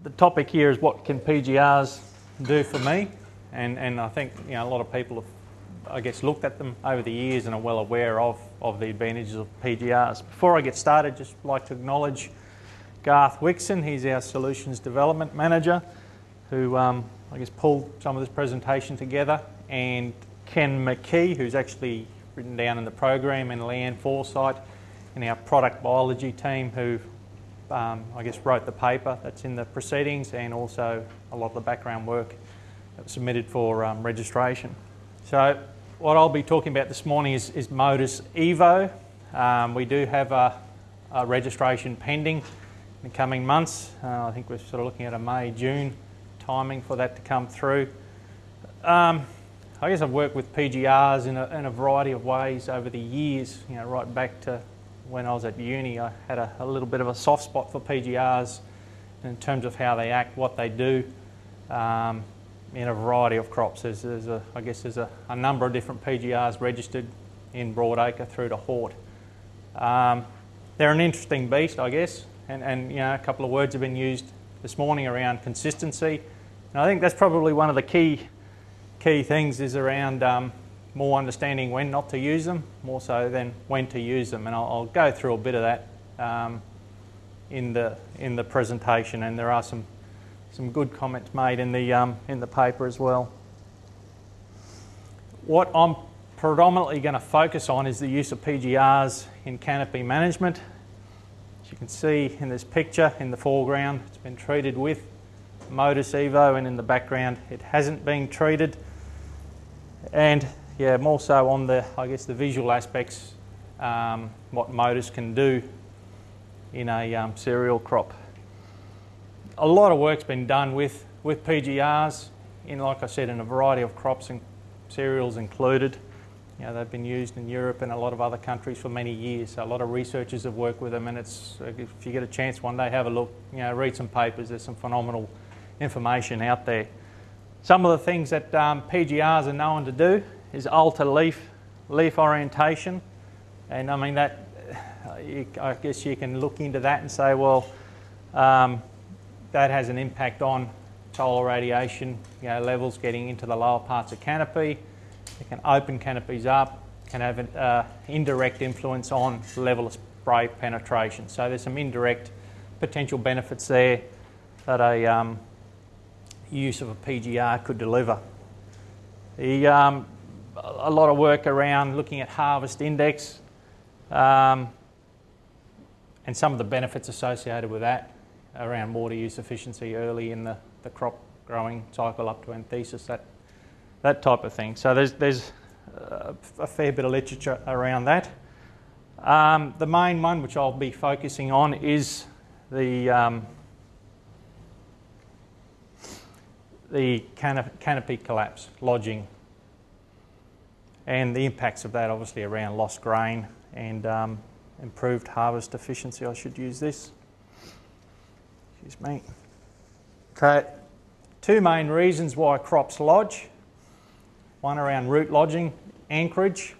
the topic here is what can PGRs do for me, and I think a lot of people have, I guess, looked at them over the years and are well aware of the advantages of PGRs. Before I get started, just like to acknowledge Garth Wixon. He's our Solutions Development Manager, who I guess pulled some of this presentation together, and Ken McKee, who's actually written down in the program, and Leanne Forsyth in our product biology team, who I guess wrote the paper that's in the proceedings, and also a lot of the background work that was submitted for registration. So what I'll be talking about this morning is Modus Evo. We do have a registration pending in the coming months. I think we're sort of looking at a May, June timing for that to come through. I guess I've worked with PGRs in a variety of ways over the years, right back to when I was at uni. I had a little bit of a soft spot for PGRs in terms of how they act, what they do, in a variety of crops. I guess there's a number of different PGRs registered in broadacre through to hort. They're an interesting beast, I guess, and a couple of words have been used this morning around consistency. And I think that's probably one of the key things is around more understanding when not to use them, more so than when to use them. And I'll go through a bit of that in the presentation, and there are some good comments made in the paper as well. What I'm predominantly going to focus on is the use of PGRs in canopy management. As you can see in this picture in the foreground, it's been treated with Modus Evo, and in the background it hasn't been treated. And more so on the visual aspects, what Modus can do in a cereal crop. A lot of work's been done with PGRs, like I said, in a variety of crops and cereals included. They've been used in Europe and a lot of other countries for many years. So a lot of researchers have worked with them, and if you get a chance one day, have a look, read some papers. There's some phenomenal information out there. Some of the things that PGRs are known to do is alter leaf orientation, and I mean that. I guess you can look into that and say, well, that has an impact on solar radiation levels getting into the lower parts of canopy. It can open canopies up, can have an indirect influence on level of spray penetration. So there's some indirect potential benefits there that a use of a PGR could deliver. A lot of work around looking at harvest index and some of the benefits associated with that around water use efficiency early in the crop growing cycle up to anthesis, that type of thing. So there's a fair bit of literature around that. The main one which I'll be focusing on is the canopy collapse, lodging, and the impacts of that obviously around lost grain and improved harvest efficiency. I should use this. Excuse me. Okay, two main reasons why crops lodge. One around root lodging, anchorage.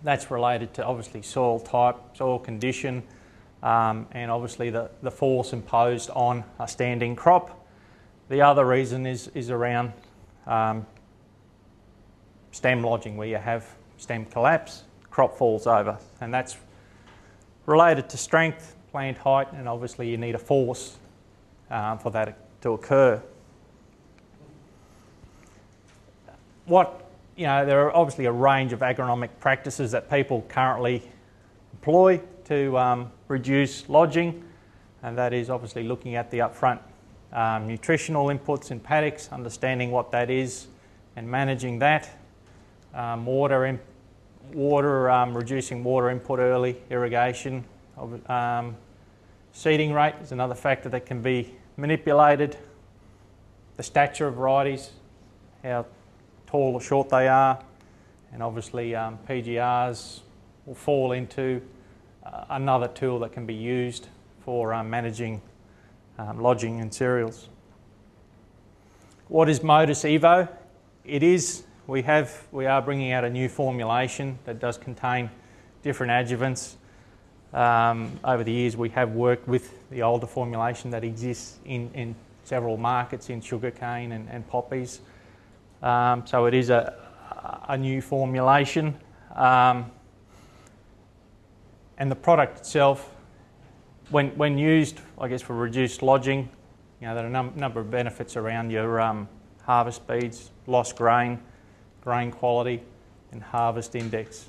That's related to obviously soil type, soil condition, and obviously the force imposed on a standing crop. The other reason is around stem lodging, where you have stem collapse, crop falls over, and that's related to strength, plant height, and obviously you need a force for that to occur. There are obviously a range of agronomic practices that people currently employ to reduce lodging, and that is obviously looking at the upfront nutritional inputs in paddocks, understanding what that is and managing that. Reducing water input early, irrigation. Seeding rate is another factor that can be manipulated. The stature of varieties, how tall or short they are, and obviously PGRs will fall into another tool that can be used for managing lodging in cereals. What is Modus Evo? We are bringing out a new formulation that does contain different adjuvants. Over the years we have worked with the older formulation that exists in several markets in sugarcane and poppies. So it is a new formulation. And the product itself, when used, I guess, for reduced lodging, you know, there are a number of benefits around your harvest speeds, lost grain, grain quality, and harvest index.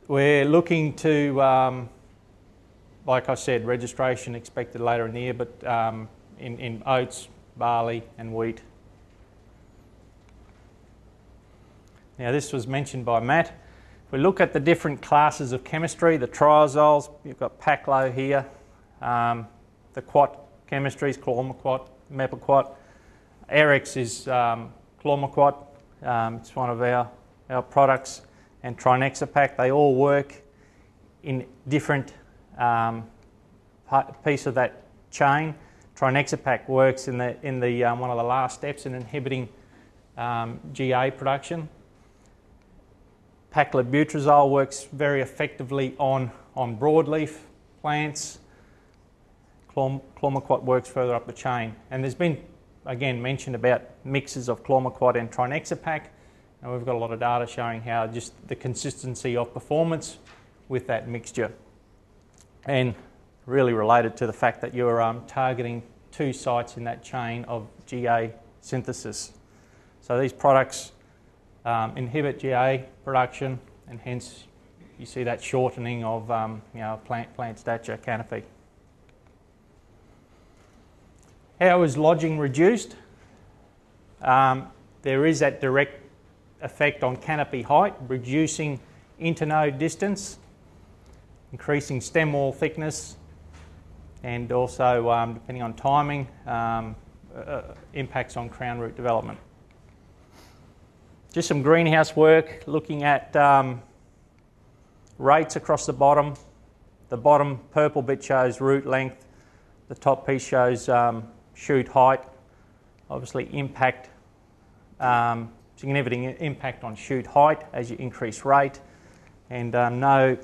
We're looking to, like I said, registration expected later in the year, but in oats, barley, and wheat. Now, this was mentioned by Matt. If we look at the different classes of chemistry, the triazoles, you've got Paclo here, the quat chemistries, chlormequat, mepiquat. Erex is chlormequat, it's one of our products, and Trinexapac. They all work in different piece of that chain. Trinexapac works in the one of the last steps in inhibiting GA production. Paclobutrazole works very effectively on broadleaf plants. Chlormequat works further up the chain. And there's been, again, mentioned about mixes of chlormequat and Trinexapac. And we've got a lot of data showing how just the consistency of performance with that mixture. And really related to the fact that you're targeting two sites in that chain of GA synthesis. So these products inhibit GA production, and hence you see that shortening of plant stature canopy. How is lodging reduced? There is that direct effect on canopy height, reducing internode distance, increasing stem wall thickness, and also, depending on timing, impacts on crown root development. Just some greenhouse work, looking at rates across the bottom. The bottom purple bit shows root length, the top piece shows shoot height. Obviously significant impact on shoot height as you increase rate, and no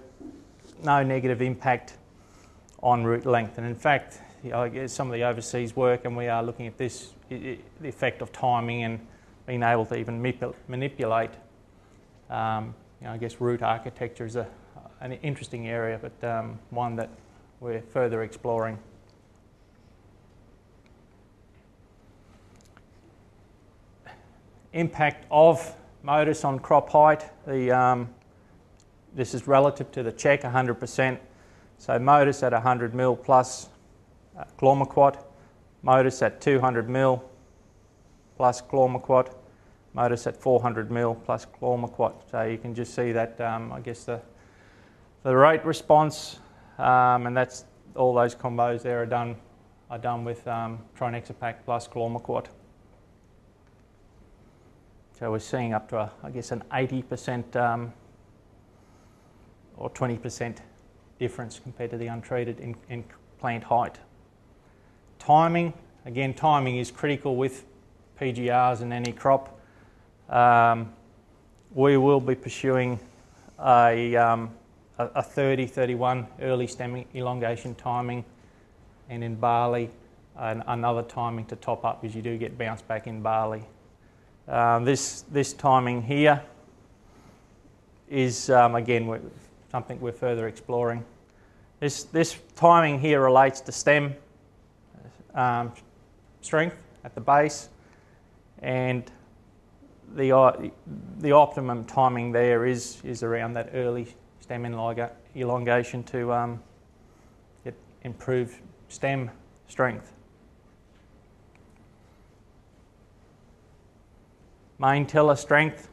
negative impact on root length. And in fact, some of the overseas work, and we are looking at this, the effect of timing and being able to even manipulate, I guess root architecture is an interesting area, but one that we're further exploring. Impact of Modus on crop height. This is relative to the check, 100%. So Modus at 100 mil plus chlormequat, Modus at 200 mil plus chlormequat, Modus at 400 mil plus chlormequat. So you can just see that, I guess the rate response, and that's all those combos there are done with Trinexapac plus chlormequat. So we're seeing up to, I guess, an 80% or 20% difference compared to the untreated in plant height. Timing, again, timing is critical with PGRs in any crop. We will be pursuing a 30-31 early stem elongation timing, and in barley another timing to top up, because you do get bounce back in barley. This timing here is again something we're further exploring. This timing here relates to stem strength at the base, and the optimum timing there is around that early stem elongation to get improved stem strength. Main tiller strength,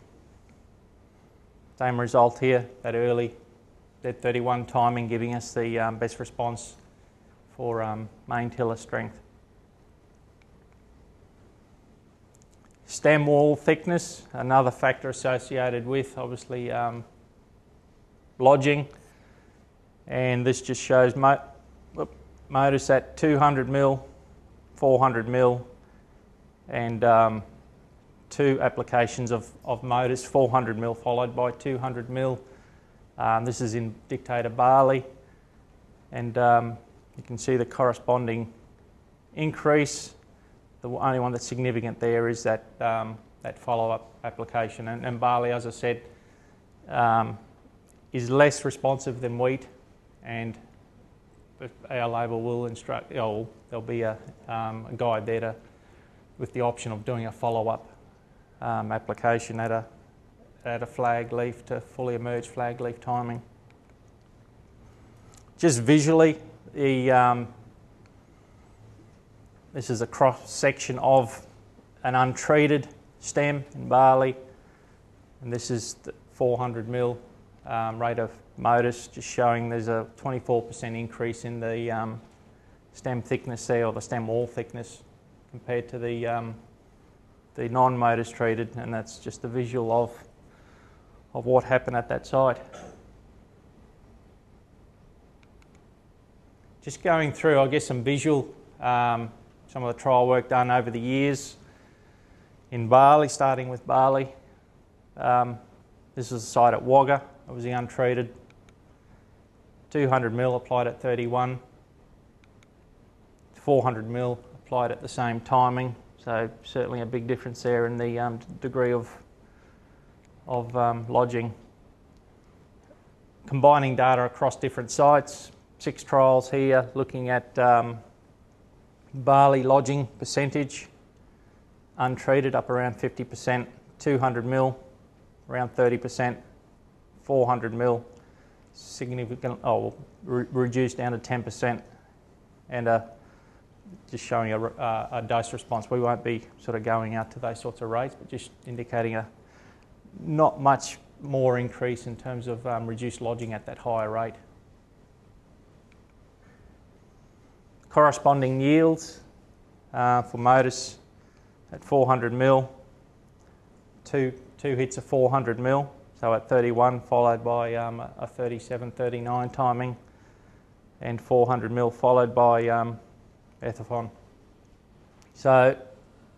same result here, that early Z31 timing giving us the best response for main tiller strength. Stem wall thickness, another factor associated with obviously lodging, and this just shows Modus at 200 mil, 400 mil, and two applications of Modus, 400 mil followed by 200 mil, This is in dictator barley, and you can see the corresponding increase. The only one that's significant there is that that follow-up application, and barley, as I said, is less responsive than wheat, and our label will instruct, there'll be a guide there with the option of doing a follow-up application at a flag leaf to fully emerge flag leaf timing. Just visually, this is a cross section of an untreated stem in barley, and this is the 400 ml rate of modus, just showing there's a 24% increase in the stem thickness there, or the stem wall thickness, compared to the non-modus treated, and that's just a visual of what happened at that site. Just going through, I guess, some visual, some of the trial work done over the years in barley, starting with barley. This is a site at Wagga. It was the untreated. 200 ml applied at 31. 400 ml applied at the same timing. So certainly a big difference there in the degree of lodging. Combining data across different sites. 6 trials here looking at barley lodging percentage. Untreated up around 50%. 200 ml around 30%. 400 ml significant, reduced down to 10%, and just showing a dose response. We won't be sort of going out to those sorts of rates, but just indicating a not much more increase in terms of reduced lodging at that higher rate. Corresponding yields for modus at 400 ml, two hits of 400 ml. So at 31, followed by a 37-39 timing, and 400 ml followed by Ethafon. So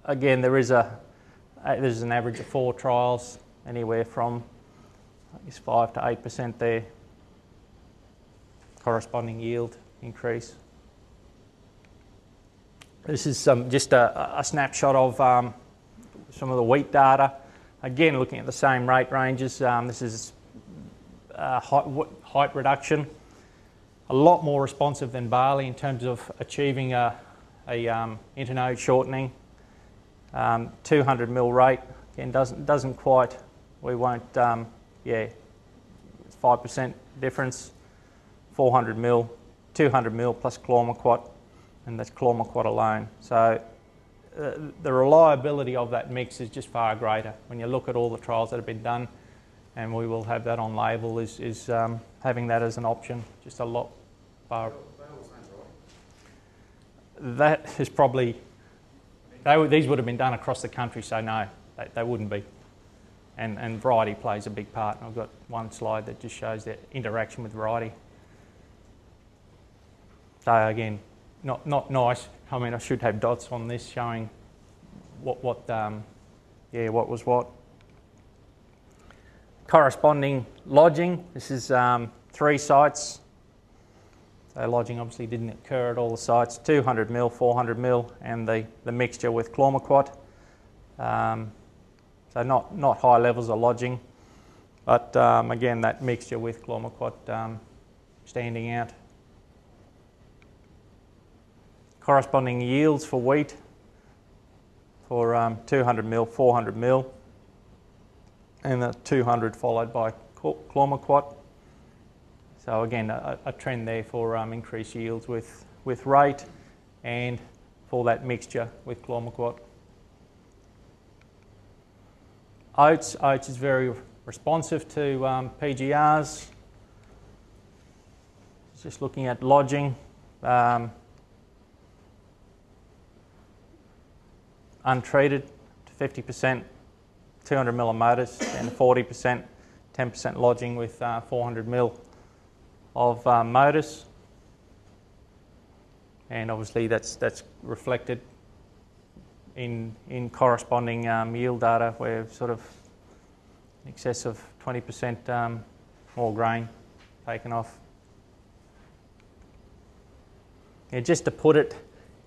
again, there's an average of 4 trials, anywhere from I guess 5 to 8% there. Corresponding yield increase. This is just a snapshot of some of the wheat data. Again, looking at the same rate ranges. This is height reduction. A lot more responsive than barley in terms of achieving a internode shortening. 200 ml rate, again, doesn't quite, we won't, it's 5% difference. 400 ml, 200 ml plus chlormequat, and that's chlormequat alone. So the reliability of that mix is just far greater when you look at all the trials that have been done, and we will have that on label, is having that as an option, just a lot far. That is probably, these would have been done across the country, so no, they wouldn't be. And variety plays a big part. I've got one slide that just shows the interaction with variety. So again, not nice. I mean, I should have dots on this showing what was what. Corresponding lodging. This is 3 sites. So lodging obviously didn't occur at all the sites. 200 ml, 400 ml, and the mixture with chlormequat. So not high levels of lodging, but again, that mixture with chlormequat standing out. Corresponding yields for wheat for 200 ml, 400 ml, and the 200 followed by chlormequat. So again, a trend there for increased yields with rate and for that mixture with chlormequat. Oats is very responsive to PGRs. Just looking at lodging. Untreated to 50%, 200 ml of modus, and 40%, 10% lodging with 400 ml of modus. And obviously that's reflected in corresponding yield data, where sort of in excess of 20% more grain taken off. Yeah, just to put it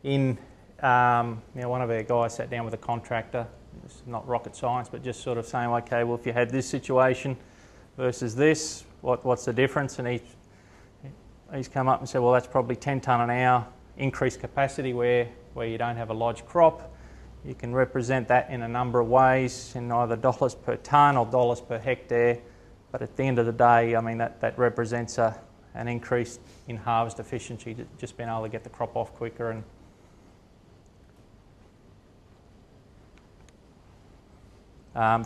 in, one of our guys sat down with a contractor. It's not rocket science, but just sort of saying, okay, well, if you had this situation versus this, what's the difference? And he's come up and said, well, that's probably 10 tonne an hour increased capacity where you don't have a lodge crop. You can represent that in a number of ways, in either dollars per tonne or dollars per hectare. But at the end of the day, I mean, that represents an increase in harvest efficiency, just being able to get the crop off quicker. And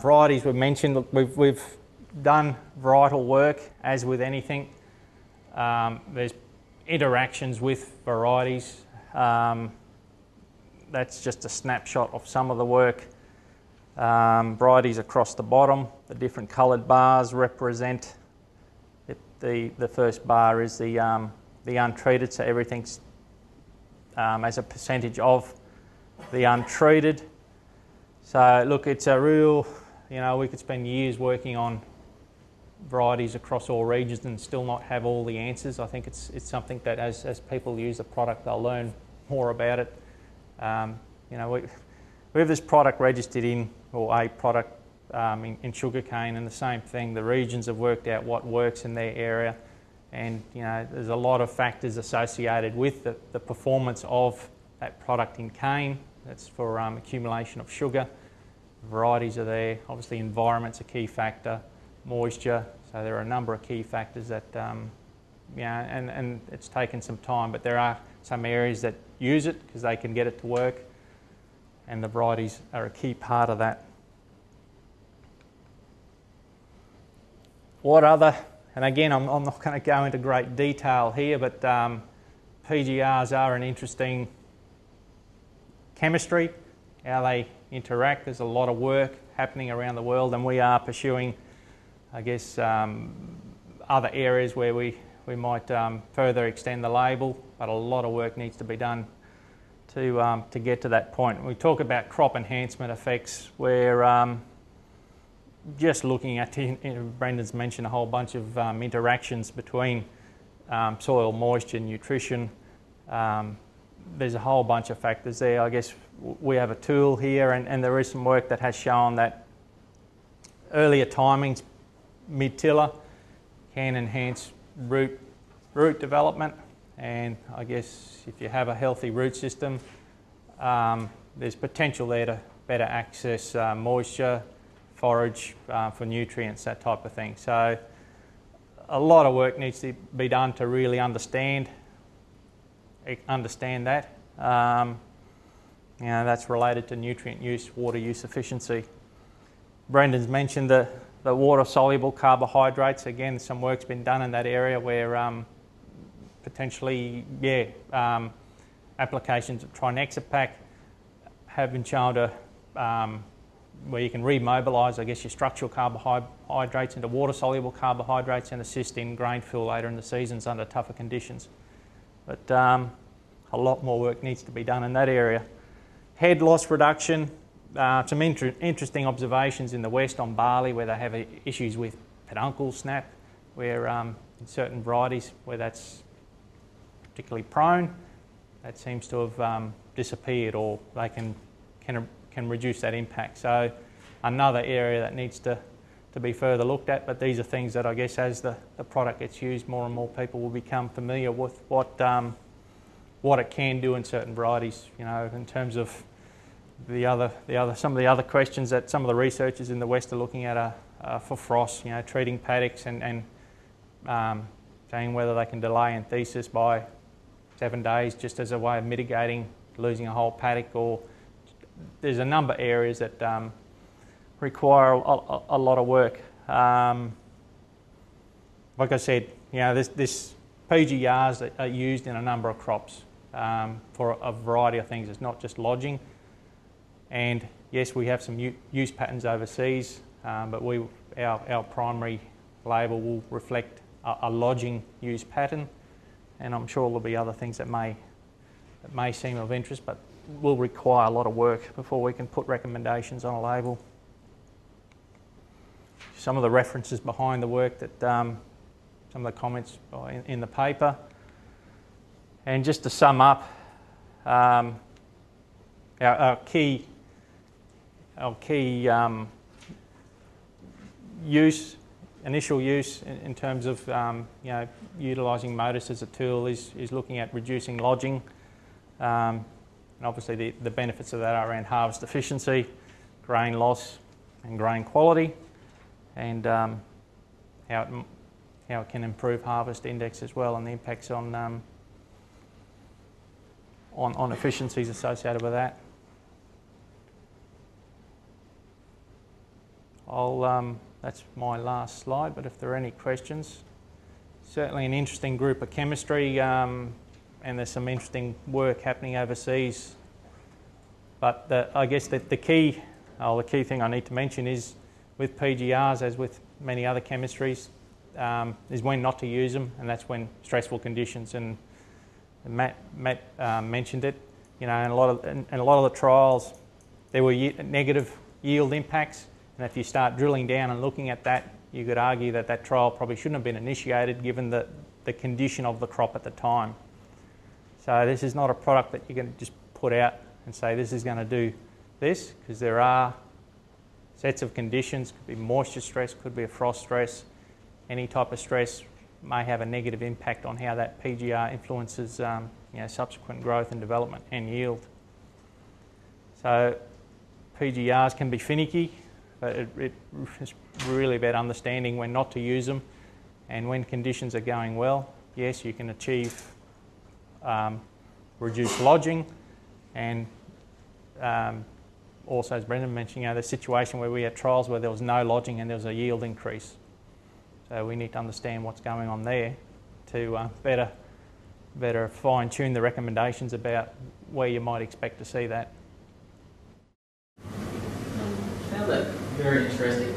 varieties we've mentioned. Look, we've done varietal work, as with anything. There's interactions with varieties. That's just a snapshot of some of the work. Varieties across the bottom, the different coloured bars represent it. The first bar is the untreated, so everything's as a percentage of the untreated. So look, it's a real, we could spend years working on varieties across all regions and still not have all the answers. I think it's something that as people use the product, they'll learn more about it. We have this product registered in, or a product in sugarcane, and the same thing. The regions have worked out what works in their area, and there's a lot of factors associated with the performance of that product in cane. That's for accumulation of sugar. Varieties are there. Obviously, environment's a key factor. Moisture. So there are a number of key factors that, and it's taken some time, but there are some areas that use it because they can get it to work, and the varieties are a key part of that. What other, and again, I'm not going to go into great detail here, but PGRs are an interesting chemistry, how they interact. There's a lot of work happening around the world, and we are pursuing, I guess, other areas where we might further extend the label, but a lot of work needs to be done to get to that point. We talk about crop enhancement effects, where just looking at, Brendan's mentioned a whole bunch of interactions between soil moisture, nutrition. There's a whole bunch of factors there. I guess we have a tool here, and there is some work that has shown that earlier timings, mid-tiller, can enhance root development. And I guess if you have a healthy root system, there's potential there to better access moisture, forage for nutrients, that type of thing. So a lot of work needs to be done to really understand that. That's related to nutrient use, water use efficiency. Brendan's mentioned the water-soluble carbohydrates. Again, some work's been done in that area where potentially, applications of Trinexapac have been shown to, where you can remobilise, I guess, your structural carbohydrates into water-soluble carbohydrates and assist in grain fill later in the seasons under tougher conditions. But a lot more work needs to be done in that area. Head loss reduction, some interesting observations in the west on barley where they have issues with peduncle snap, where in certain varieties where that's particularly prone, that seems to have disappeared, or they can reduce that impact. So another area that needs to be further looked at, but these are things that I guess as the product gets used, more and more people will become familiar with what it can do in certain varieties. In terms of some of the other questions that some of the researchers in the West are looking at are for frost, treating paddocks and saying whether they can delay anthesis by 7 days just as a way of mitigating losing a whole paddock, or there's a number of areas that require a lot of work. Like I said, this PGRs are used in a number of crops for a variety of things. It's not just lodging. And yes, we have some use patterns overseas, but our primary label will reflect a lodging use pattern, and I'm sure there'll be other things that may seem of interest, but will require a lot of work before we can put recommendations on a label. Some of the references behind the work that some of the comments in the paper. And just to sum up, our key initial use in terms of utilising Modus as a tool is looking at reducing lodging, and obviously the benefits of that are around harvest efficiency, grain loss, and grain quality, and how it can improve harvest index as well, and the impacts on efficiencies associated with that. That's my last slide, but if there are any questions, certainly an interesting group of chemistry, and there's some interesting work happening overseas. But I guess that the key thing I need to mention is with PGRs, as with many other chemistries, is when not to use them, and that's when stressful conditions. And Matt mentioned it. In a lot of the trials, there were negative yield impacts. And if you start drilling down and looking at that, you could argue that trial probably shouldn't have been initiated given the condition of the crop at the time. So this is not a product that you're going to just put out and say this is going to do this, because there are sets of conditions. Could be moisture stress, could be a frost stress. Any type of stress may have a negative impact on how that PGR influences subsequent growth and development and yield. So PGRs can be finicky. But it's really about understanding when not to use them, and when conditions are going well, yes, you can achieve reduced lodging, and also, as Brendan mentioned, the situation where we had trials where there was no lodging and there was a yield increase. So we need to understand what's going on there to better fine-tune the recommendations about where you might expect to see that. I found that very interesting,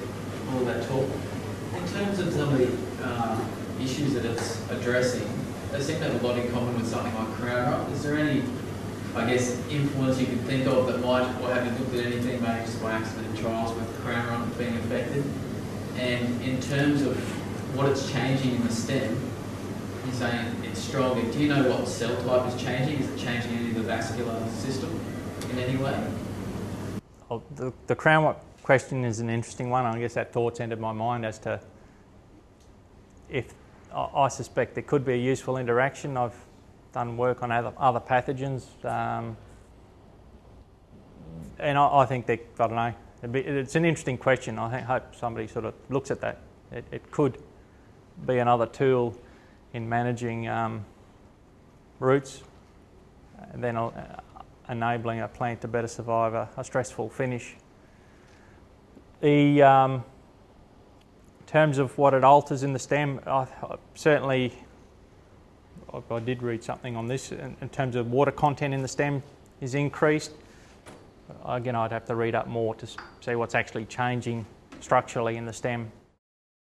all of that talk. In terms of some of the issues that it's addressing, they seem to have a lot in common with something like crown rot. Is there any, influence you can think of that might, or have you looked at anything maybe just by accident in trials with crown rot being affected? And in terms of what it's changing in the stem, you're saying it's stronger. Do you know what cell type is changing? Is it changing any of the vascular system in any way? Well, the crown rot question is an interesting one. I guess that thoughts entered my mind as to if I suspect there could be a useful interaction. I've done work on other pathogens, and I think that, I don't know, it's an interesting question. I hope somebody sort of looks at that. It could be another tool in managing roots, and then enabling a plant to better survive a stressful finish. In terms of what it alters in the stem, certainly I did read something on this in terms of water content in the stem is increased. Again, I'd have to read up more to see what's actually changing structurally in the stem.